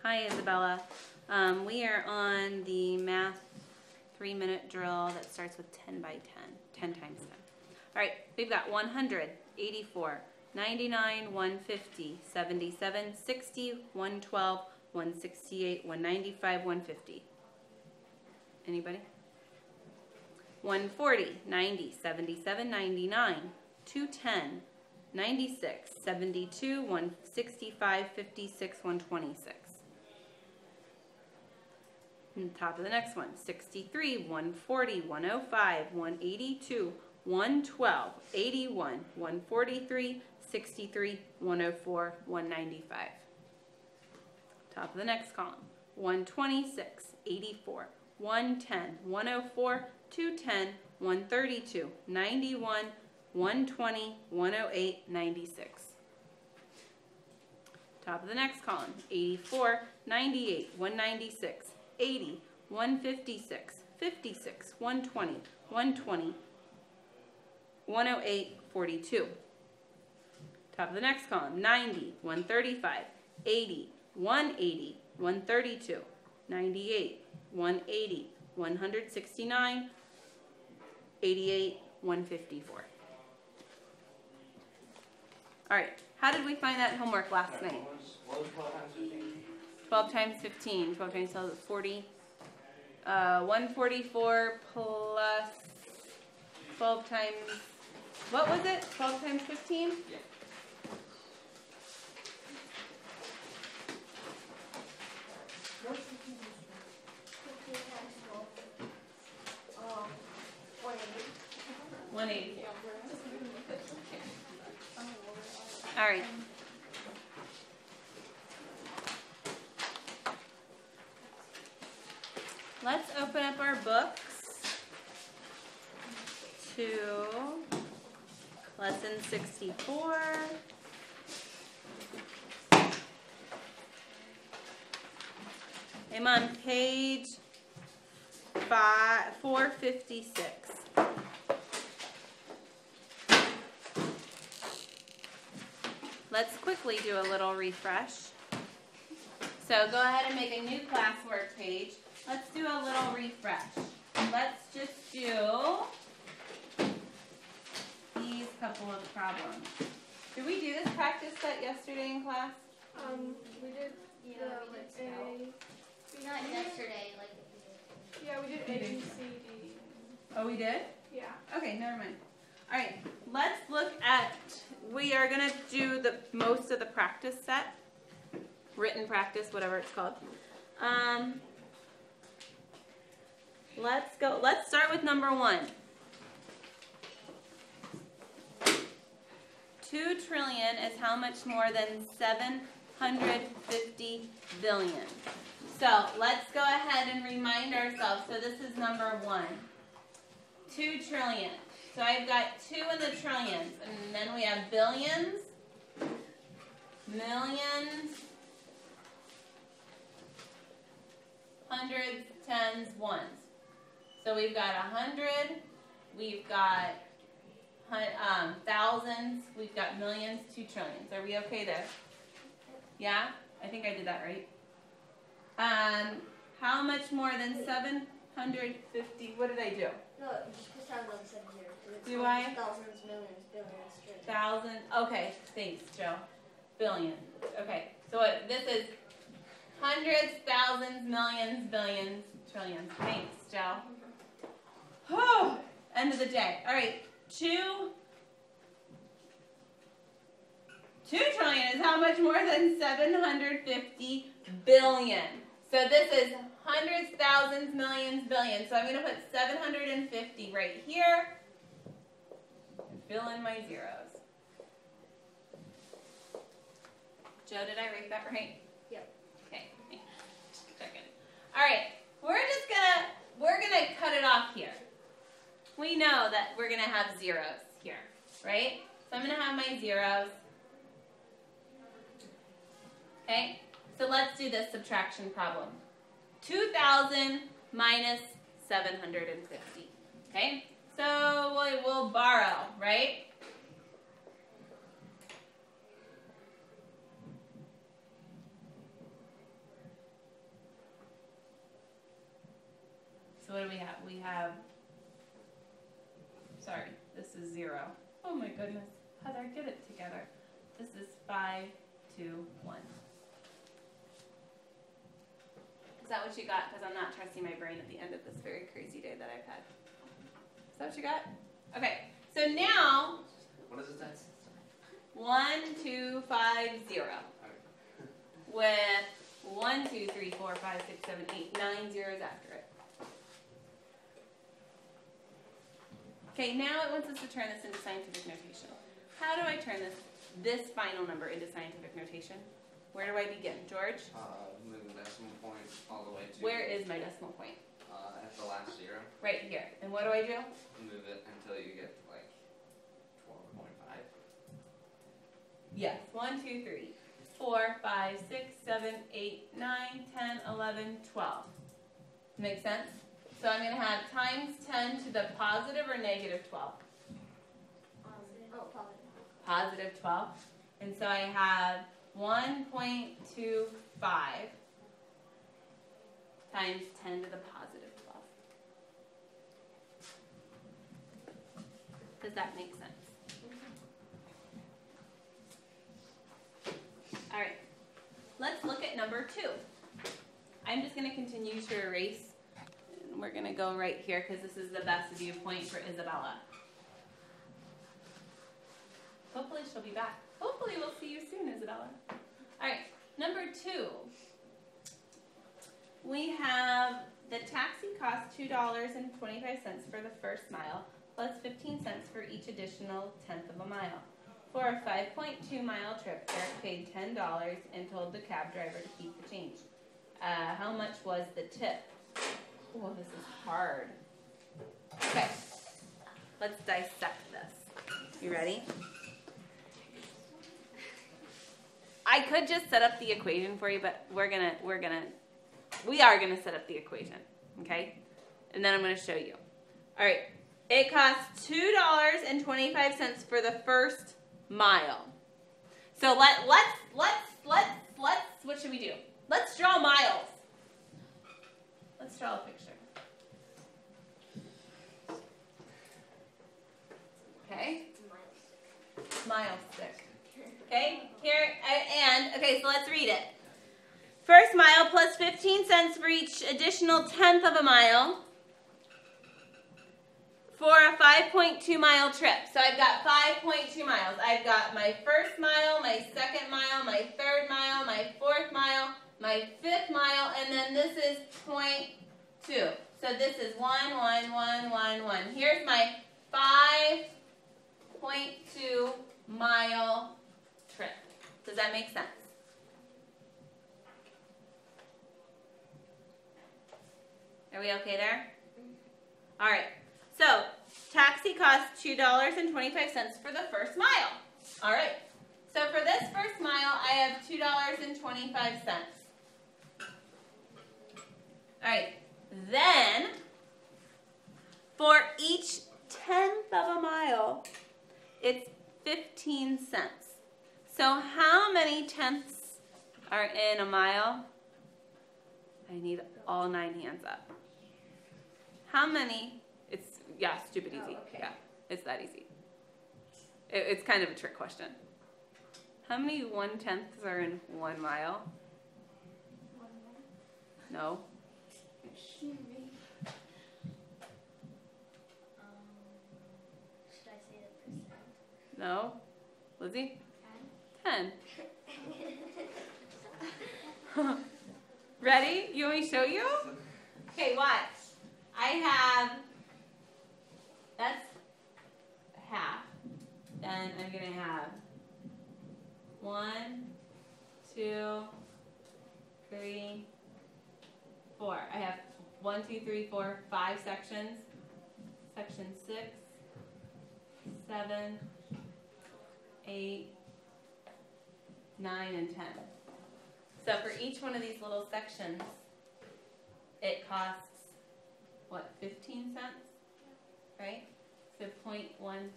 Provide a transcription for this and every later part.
Hi, Isabella. We are on the math 3-minute drill that starts with 10 by 10, 10 times 10. All right, we've got 100, 84, 99, 150, 77, 60, 112, 168, 195, 150. Anybody? 140, 90, 77, 99, 210, 96, 72, 165, 56, 126. And top of the next one, 63, 140, 105, 182, 112, 81, 143, 63, 104, 195. Top of the next column, 126, 84, 110, 104, 210, 132, 91, 120, 108, 96. Top of the next column, 84, 98, 196, 80, 156, 56, 120, 120, 108, 42. Top of the next column, 90, 135, 80, 180, 132, 98, 180, 169, 88, 154. All right, how did we find that homework last night? 12 times 15. 12 times 12 is 40. 144 plus 12 times, what was it? 12 times 15? Yeah. All right. Let's open up our books to lesson 64. I'm on page 456. Let's quickly do a little refresh. So go ahead and make a new classwork page. Let's do a little refresh. Let's just do these couple of problems. Did we do this practice set yesterday in class? We did. Yeah, we did not yesterday. Yeah, we did A, B, C, D. Oh, we did? Yeah. Okay, never mind. All right, let's look at. We are gonna do the most of the practice set, written practice, whatever it's called. Let's go. Let's start with number 1. 2 trillion is how much more than 750 billion? So let's go ahead and remind ourselves. So this is number 1. 2 trillion. So I've got 2 in the trillions, and then we have billions, millions, hundreds, tens, ones. So we've got 100, we've got thousands, we've got millions, 2 trillions. Are we okay there? Yeah? I think I did that right. How much more than 750? What did I do? No, you just have like 7 zeros. Do I? Thousands, millions, billions, trillions. Thousand. Okay, thanks, Joe. Billion. Okay, so this is hundreds, thousands, millions, billions, trillions. Thanks, Joe. Whew. End of the day. All right, 2 trillion is how much more than 750 billion? So this is hundreds, thousands, millions, billions. So I'm going to put 750 right here and fill in my zeros. Joe, did I write that right? Yep. Okay. Just checking. All right. We're gonna cut it off here. We know that we're gonna have zeros here, right? So I'm gonna have my zeros. Okay. So let's do this subtraction problem. 2,000 minus 750. Okay. So we'll borrow, right? do we have? We have, sorry, this is 0. Oh my goodness. Heather, get it together. This is 5, 2, 1. Is that what you got? Because I'm not trusting my brain at the end of this very crazy day that I've had. Is that what you got? Okay. So now, What is it then? 1, 2, 5, 0. With 1, 2, 3, 4, 5, 6, 7, 8, 9 zeros after it. Okay, now it wants us to turn this into scientific notation. How do I turn this final number into scientific notation? Where do I begin? George? Move the decimal point all the way to. Where is my decimal point? At the last 0. Right here. And what do I do? Move it until you get like 12.5. Yes. 1, 2, 3, 4, 5, 6, 7, 8, 9, 10, 11, 12. Make sense? So I'm going to have times 10 to the positive or negative 12? Positive 12. And so I have 1.25 times 10 to the positive 12. Does that make sense? All right. Let's look at number 2. I'm just going to continue to erase. And we're going to go right here because this is the best viewpoint for Isabella. Hopefully she'll be back. Hopefully we'll see you soon, Isabella. All right, number 2. We have the taxi costs $2.25 for the first mile, plus 15 cents for each additional tenth of a mile. For a 5.2 mile trip, Eric paid $10 and told the cab driver to keep the change. How much was the tip? Oh, this is hard. Okay, let's dissect this. You ready? I could just set up the equation for you, but we are gonna set up the equation, okay? And then I'm gonna show you. All right, it costs $2.25 for the first mile. So let's what should we do? Let's draw miles. Let's draw a picture. Okay. Mile stick. Okay, here, and, okay, so let's read it. First mile plus 15 cents for each additional tenth of a mile for a 5.2 mile trip. So I've got 5.2 miles. I've got my first mile, my second mile, my third mile, my fourth mile, my fifth mile, and then this is 0.2. So this is 1, 1, 1, 1, 1. Here's my 5.2 mile trip. Does that make sense? Are we okay there? All right. So taxi costs $2.25 for the first mile. All right. So for this first mile, I have $2.25. All right. Then for each tenth of a mile, it's 15 cents. So how many tenths are in a mile? I need all 9 hands up. How many? It's, yeah, stupid easy. Oh, okay. Yeah, it's that easy. It's kind of a trick question. How many 1/10ths are in 1 mile? No. Should I say the percent? No. Lizzie? 10. Ready? You want me to show you? Okay, watch. I have, that's half. Then I'm going to have 1, 2, 3, 4. I have 1, 2, 3, 4, 5 sections. Section 6, 7, 8, 9, and 10. So for each one of these little sections, it costs, what, 15 cents? Right? So 0.15.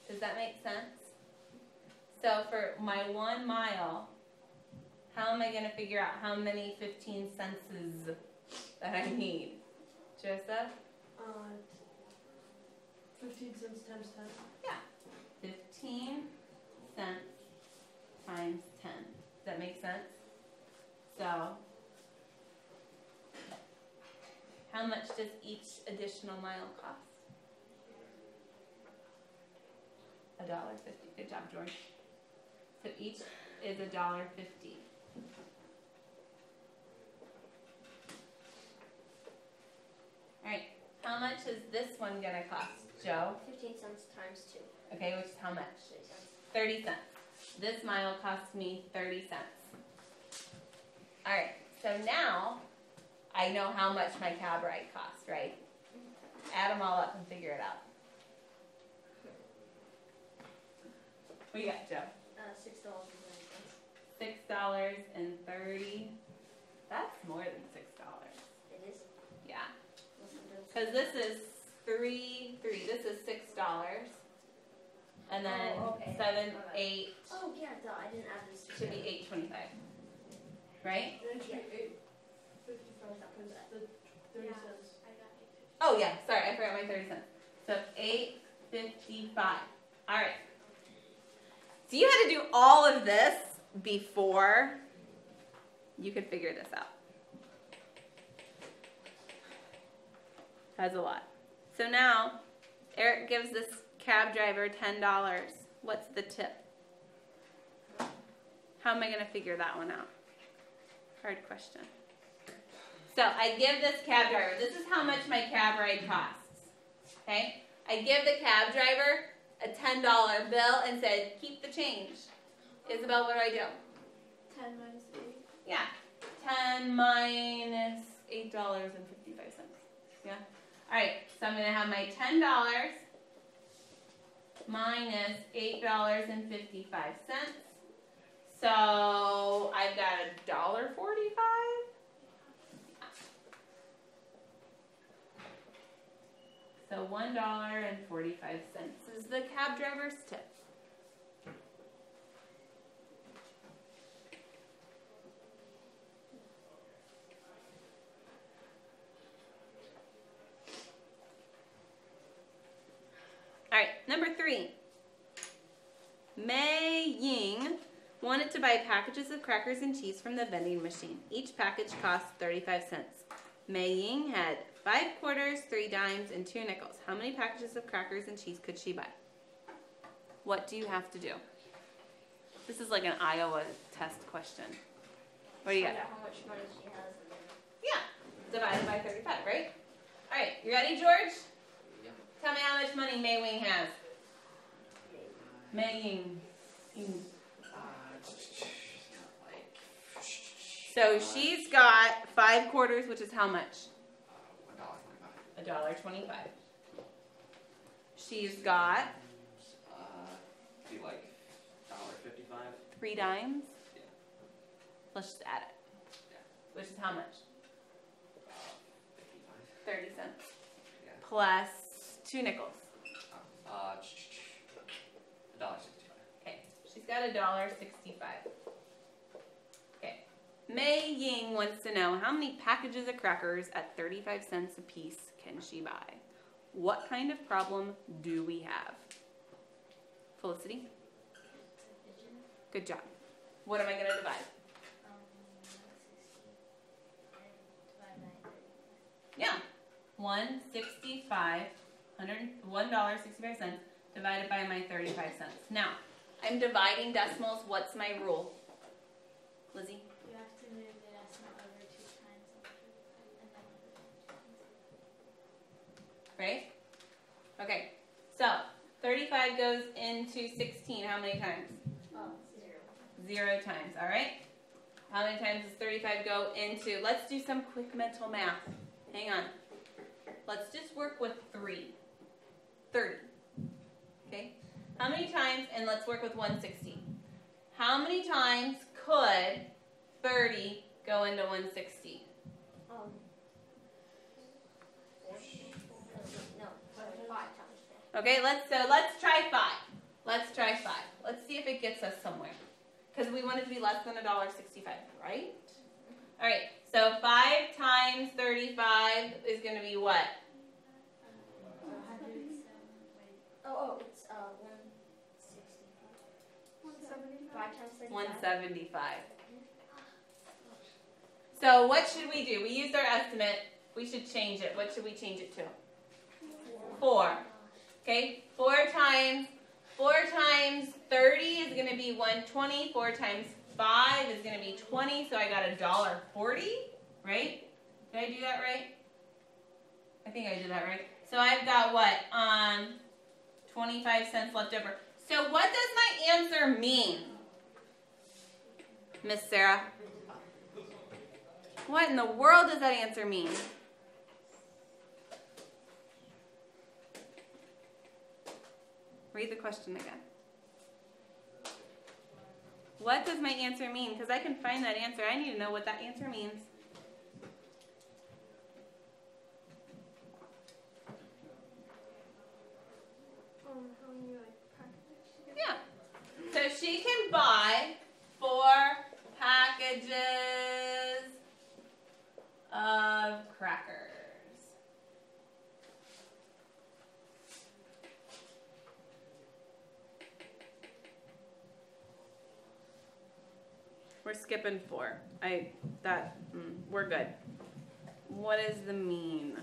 Does that make sense? So for my 1 mile, how am I going to figure out how many 15 cents that I need? Joseph? 15 cents times 10. Yeah. 15 cents times 10. Does that make sense? So, how much does each additional mile cost? $1.50. Good job, George. So each is $1.50. All right. How much is this one gonna cost, Joe? 15 cents times 2. Okay, which is how much? 30 cents. 30 cents. This mile costs me 30 cents. All right. So now I know how much my cab ride costs, right? Add them all up and figure it out. What do you got, Joe? $6.30. $6.30. That's more than $6. It is? Yeah. Listen to Because this is three. This is $6. And then Oh, okay. 7, Okay. 8 Oh, yeah, duh, I didn't add this. should be $8.25. Right? It should Yeah. be 8.55 because the 30 cents. I got $8.50. Oh yeah, sorry, I forgot my 30 cents. So $8.55. All right. So you had to do all of this before you could figure this out. That's a lot. So now Eric gives this cab driver $10. What's the tip? How am I going to figure that one out? Hard question. So I give this cab driver, this is how much my cab ride costs. Okay? I give the cab driver a $10 bill and said, keep the change. Isabel, what do I do? 10 minus 8. Yeah. 10 minus $8.55. Yeah? Alright, so I'm going to have my $10 minus $8.55. So I've got $1.45. So $1.45 is the cab driver's tip. All right, number 3. Mei Ying wanted to buy packages of crackers and cheese from the vending machine. Each package cost 35 cents. Mei Ying had 5 quarters, 3 dimes, and 2 nickels. How many packages of crackers and cheese could she buy? What do you have to do? This is like an Iowa test question. What do you got? Find out how much money she has. And then Yeah, divided by 35, right? All right, you ready, George? Yep. Tell me how much money Mei Ying has. Mei Ying. So she's got 5 quarters, which is how much? $1.25. She's got Be like $1.55. 3 dimes. Yeah. Let's just add it. Yeah. Which is how much? 55. 30 cents. Yeah. Plus 2 nickels. $1.65. Okay, she's got $1.65. Okay, Mei Ying wants to know how many packages of crackers at 35 cents a piece can she buy? What kind of problem do we have? Felicity? Good job. What am I going to divide? 160. Yeah, $1.65 divided by my 35 cents. Now, I'm dividing decimals. What's my rule? Lizzie? You have to move the decimal over 2 times and then Right? Okay, so 35 goes into 16. How many times? 0. 0 times, all right? How many times does 35 go into? Let's do some quick mental math. Hang on. Let's just work with 3. 30. Okay? How many times, and let's work with 160. How many times could 30 go into 160? No, 5 times. Okay, let's try 5. Let's try 5. Let's see if it gets us somewhere. Because we want it to be less than $1.65, right? All right, so 5 times times 35 is going to be what? 165. 5 times 35. 175. So what should we do? We used our estimate. We should change it. What should we change it to? 4. Okay, 4 times 30 is going to be 120. 4 times 5 is going to be 20. So I got $1.40, right? Did I do that right? I think I did that right. So I've got what? 25 cents left over. So what does my answer mean, Miss Sarah? What in the world does that answer mean? Read the question again. What does my answer mean? Because I can find that answer. I need to know what that answer means. How many packages? Yeah. So she can buy 4 packages of crackers. We're skipping 4. We're good. What is the mean?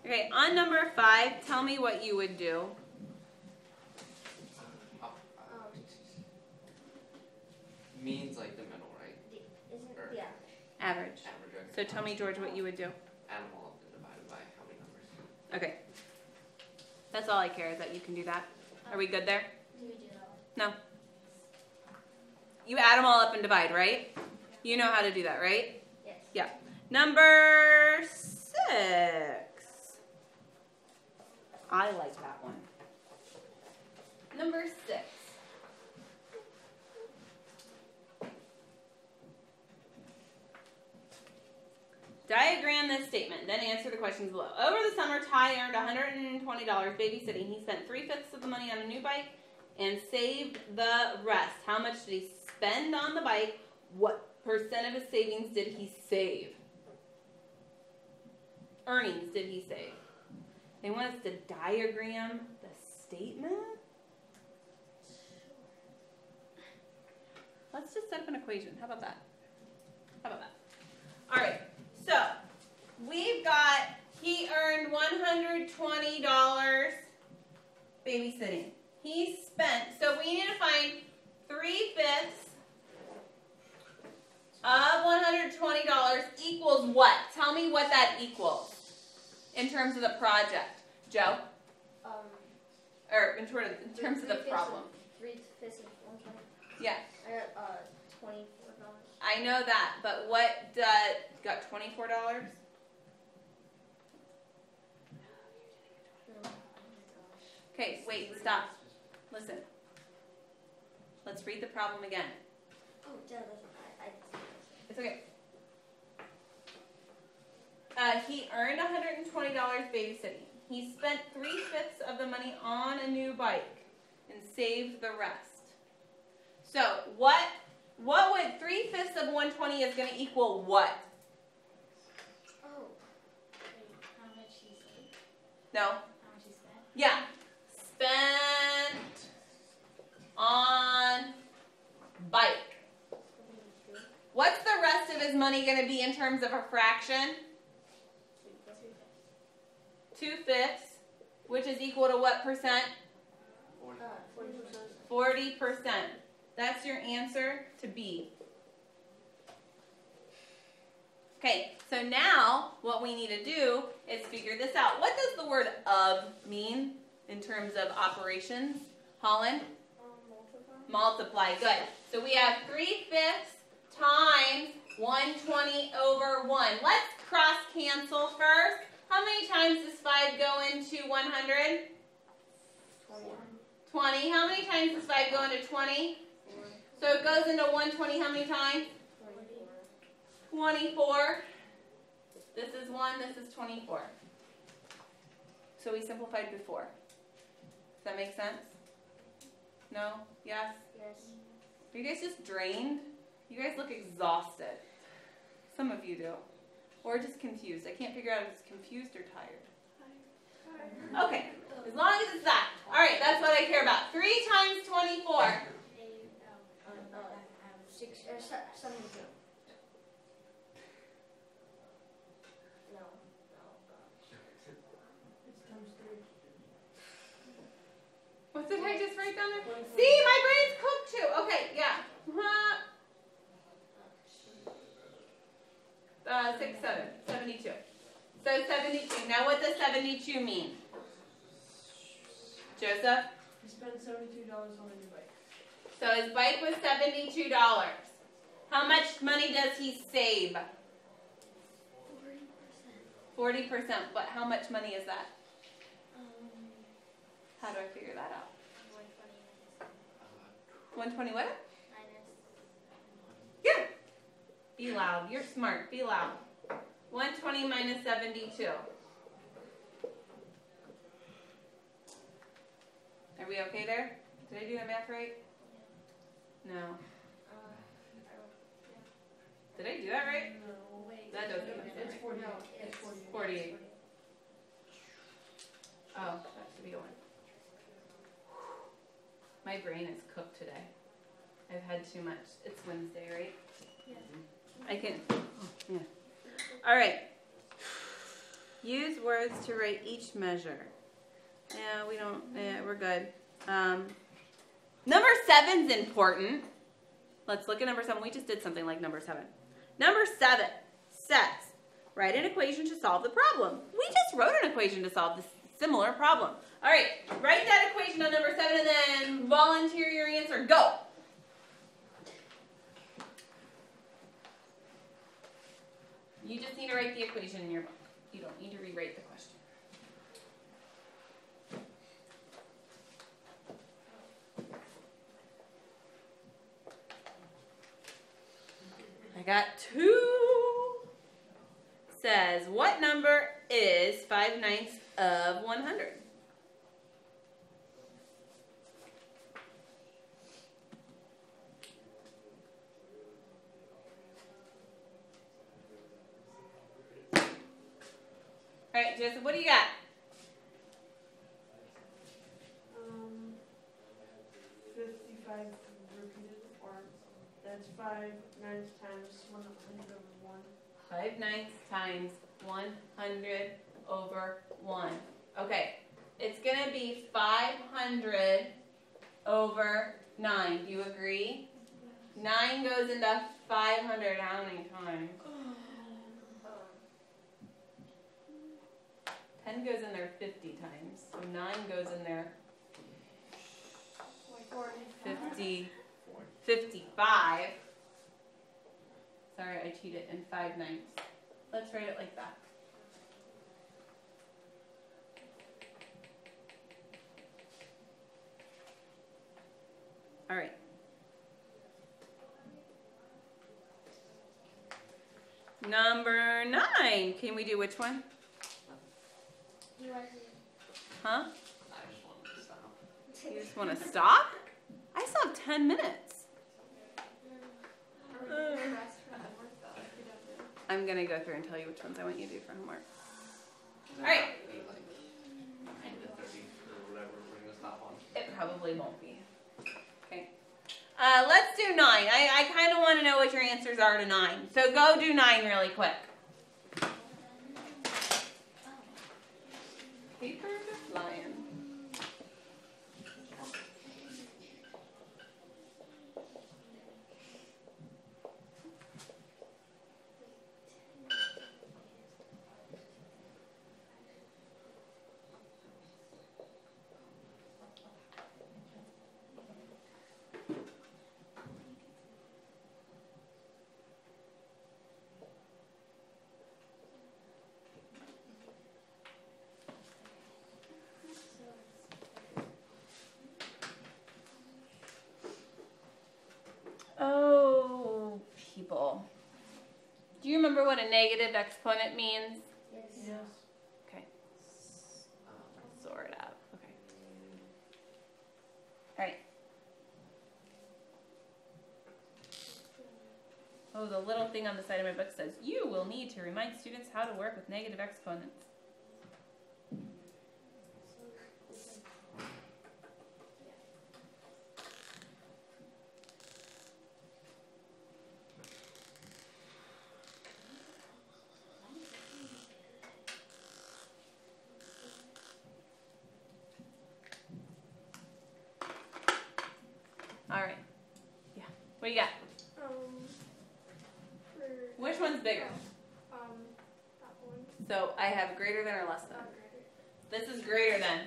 Okay, on number 5, tell me what you would do. Means like the middle, right? Isn't yeah. Average. Average. Okay. So tell me, George, what you would do. Add them all up and divided by how many numbers? Okay. That's all I care is that you can do that. Are we good there? Do we do that one? No. You add them all up and divide, right? You know how to do that, right? Yes. Yeah. Number 6. I like that one. Number 6. Diagram this statement, then answer the questions below. Over the summer, Ty earned $120 babysitting. He spent 3/5 of the money on a new bike and saved the rest. How much did he spend on the bike? What percent of his savings did he save? Earnings did he save? They want us to diagram the statement? Let's just set up an equation. How about that? All right. So, we've got, he earned $120 babysitting. He spent, so we need to find 3/5 of $120 equals what? Tell me what that equals in terms of the project. Joe? Or in terms of the problem. 3/5 of 120. Yeah. I got $24. I know that, but what got $24? Okay, wait, stop. Listen. Let's read the problem again. Oh, Dad, It's okay. He earned $120 babysitting. He spent 3/5 of the money on a new bike and saved the rest. So what would 3/5 of 120 is going to equal what? Oh. Wait, how much he saved? No. How much he spent? Yeah. Spent on bike. What's the rest of his money going to be in terms of a fraction? 2/5, which is equal to what percent? 40%. 40%. That's your answer to B. Okay, so now what we need to do is figure this out. What does the word of mean in terms of operations? Holland? Multiply. Good. So we have 3/5 times 120 over 1. Let's cross cancel first. How many times does 5 go into 100? 20. How many times does 5 go into 20? So it goes into 120 how many times? 24. This is 1, this is 24. So we simplified before. Does that make sense? No? Yes? Yes. Are you guys just drained? You guys look exhausted. Some of you do. Or just confused. I can't figure out if it's confused or tired. Okay, as long as it's that. All right, that's what I care about. 3 times 24. 72. No. It's times 3. What did I just write down there? See, my brain's cooked too. Okay, yeah. 6, 7, 72. So 72. Now what does 72 mean? Joseph? He spent $72 on a new bike. So his bike was $72. How much money does he save? 40%. 40%. But how much money is that? How do I figure that out? 120 what? Yeah. Be loud. You're smart. Be loud. 120 minus 72. Are we okay there? Did I do that math right? No. Did I do that right? No, wait. That doesn't make sense. It's 48. It's 48. Oh, that should be 1. My brain is cooked today. I've had too much. It's Wednesday, right? Yeah. I can. Yeah. All right. Use words to write each measure. Yeah, we don't. Yeah, we're good. Number 7's important. Let's look at number 7. We just did something like number 7. Number 7 says, write an equation to solve the problem. We just wrote an equation to solve this similar problem. All right, write that equation on number 7 and then volunteer your answer. Go. You just need to write the equation in your book. You don't need to rewrite the question. I got 2. Says, what number is 5/9 of 100? All right, Joseph, what do you got? 55 repeated, or that's 5/9 times 100 over 1. 5/9 times 100 over 1. Okay, it's going to be 500 over 9. Do you agree? 9 goes into 500 how many times? 10 goes in there 50 times. So 9 goes in there 55. Sorry, I cheated in 5/9. Let's write it like that. All right. Number 9. Can we do which one? Huh? I just wanted to stop. You just want to stop? I still have 10 minutes. I'm going to go through and tell you which ones I want you to do for homework. All right. Like 9 to 30 or whatever we're going to stop on. It probably won't be. Okay. Let's do 9. I kind of want to know what your answers are to 9. So go do 9 really quick. Paper lion. Oh, people. Do you remember what a negative exponent means? Yes. Okay. Sort out. Okay. All right. Oh, the little thing on the side of my book says, you will need to remind students how to work with negative exponents. All right. Yeah. What do you got? Which one's bigger? That one. So I have greater than or less than. Greater. This is greater than.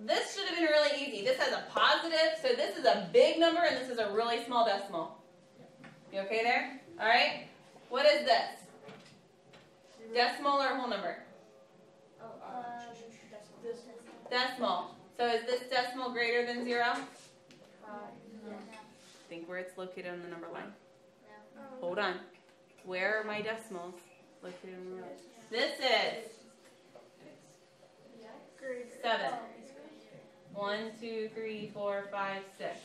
This should have been really easy. This has a positive, so this is a big number, and this is a really small decimal. You okay there? All right. What is this? Decimal or whole number? Decimal. So is this decimal greater than 0? No. Think where it's located on the number line. No. Hold on. Where are my decimals located on the number line? This is Greater. 7. 1, 2, 3, 4, 5, 6. Is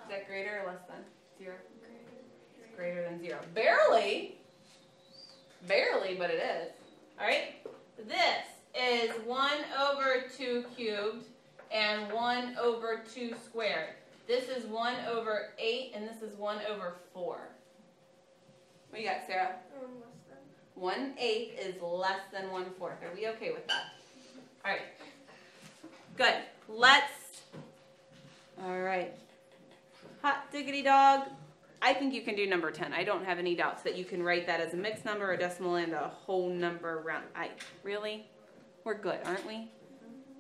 that greater or less than 0? It's greater than 0. Barely. Barely, but it is. All right? This is 1 over 2 cubed and 1 over 2 squared. This is 1 over 8, and this is 1 over 4. What do you got, Sarah? Less than. 1/8 is less than 1/4. Are we okay with that? All right. Good. All right. Hot diggity dog. I think you can do number 10. I don't have any doubts that you can write that as a mixed number, a decimal, and a whole number round. Really? We're good, aren't we?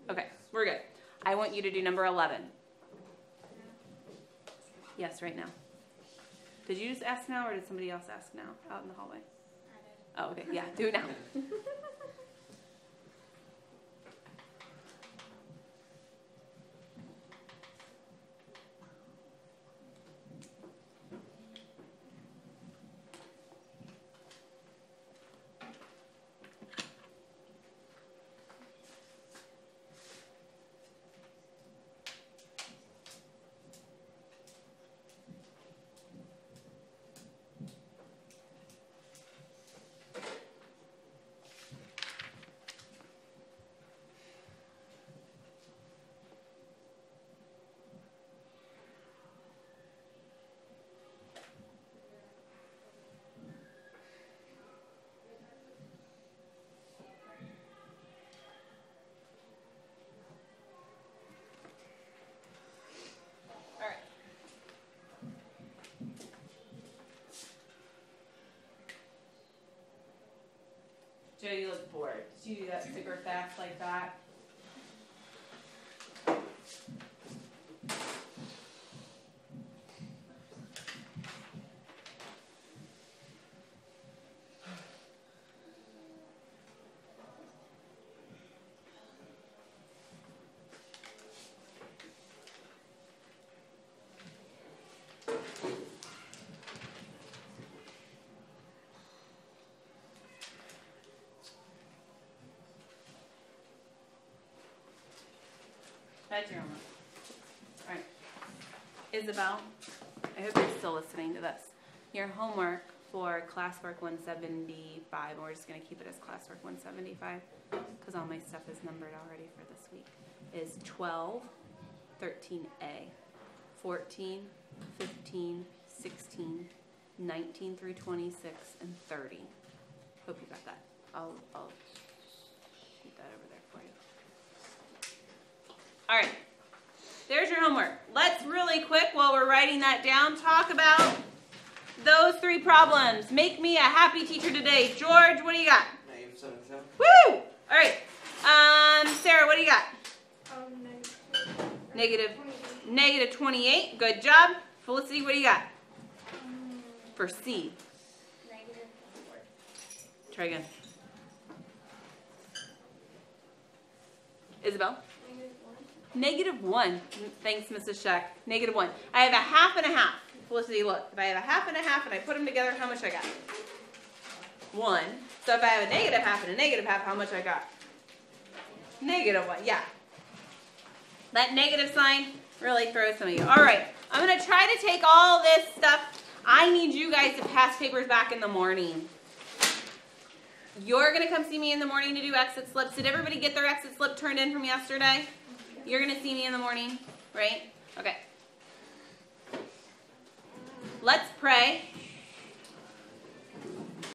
Okay, we're good. I want you to do number 11. Yes, right now. Did you just ask now, or did somebody else ask now out in the hallway? Oh, okay. Yeah, do it now. Joe, you look bored. Did you do that super fast like that? That's your homework. All right. Isabel, I hope you're still listening to this. Your homework for classwork 175, and we're just going to keep it as classwork 175 because all my stuff is numbered already for this week, is 12, 13A, 14, 15, 16, 19 through 26, and 30. Hope you got that. I'll shoot that over there for you. All right, there's your homework. Let's really quick, while we're writing that down, talk about those 3 problems. Make me a happy teacher today. George, what do you got? -77. Woo! All right. Sarah, what do you got? Negative 28. Good job. Felicity, what do you got? For C. -4. Try again. Isabel? -1. Thanks, Mrs. Scheck. -1. I have a half and a half. Felicity, look. If I have a half and a half and I put them together, how much I got? 1. So if I have a negative half and a negative half, how much I got? -1. Yeah. That negative sign really throws some of you. All right. I'm going to try to take all this stuff. I need you guys to pass papers back in the morning. You're going to come see me in the morning to do exit slips. Did everybody get their exit slip turned in from yesterday? You're going to see me in the morning, right? Okay. Let's pray.